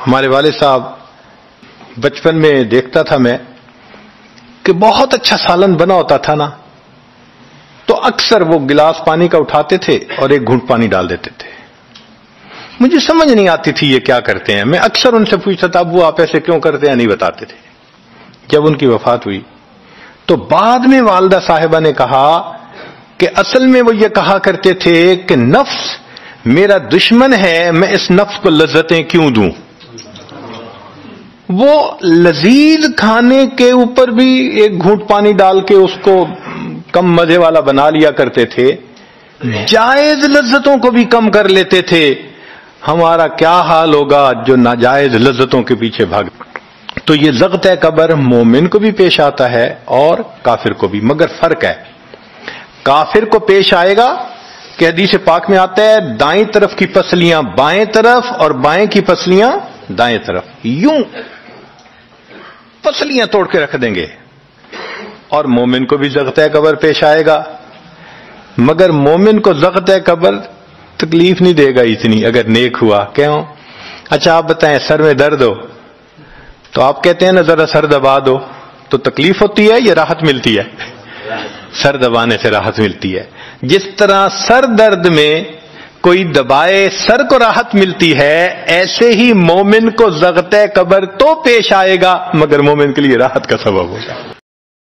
ہمارے والد صاحب بچپن میں دیکھتا تھا میں کہ بہت اچھا سالن بنا ہوتا تھا نا، تو اکثر وہ گلاس پانی کا اٹھاتے تھے اور ایک گھونٹ پانی ڈال دیتے تھے. مجھے سمجھ نہیں آتی تھی یہ کیا کرتے ہیں. میں اکثر ان سے پوچھتا تھا ابو آپ ایسے کیوں کرتے ہیں، نہیں بتاتے تھے. جب ان کی وفات ہوئی تو بعد میں والدہ صاحبہ نے کہا کہ اصل میں وہ یہ کہا کرتے تھے کہ نفس میرا دشمن ہے، میں اس نفس کو لذتیں کیوں دوں. وہ لذیذ کھانے کے اوپر بھی ایک گھونٹ پانی ڈال کے اس کو کم مزے والا بنا لیا کرتے تھے، جائز لذتوں کو بھی کم کر لیتے تھے. ہمارا کیا حال ہوگا جو ناجائز لذتوں کے پیچھے بھاگ. تو یہ ضغط قبر مومن کو بھی پیش آتا ہے اور کافر کو بھی، مگر فرق ہے. کافر کو پیش آئے گا کہ حدیث پاک میں آتا ہے دائیں طرف کی پسلیاں بائیں طرف اور بائیں کی پسلیاں دائیں طرف، یوں پسلیاں توڑ کے رکھ دیں گے. اور مومن کو بھی ضغط قبر پیش آئے گا، مگر مومن کو ضغط قبر تکلیف نہیں دے گا اتنی اگر نیک ہوا. کیوں؟ اچھا آپ بتائیں سر میں درد ہو تو آپ کہتے ہیں نا ذرا سر دبا دو، تو تکلیف ہوتی ہے یا راحت ملتی ہے؟ سر دبانے سے راحت ملتی ہے. جس طرح سر درد میں کوئی دبائے سر کو راحت ملتی ہے، ایسے ہی مومن کو ضغط قبر تو پیش آئے گا مگر مومن کے لیے راحت کا سبب ہوگا.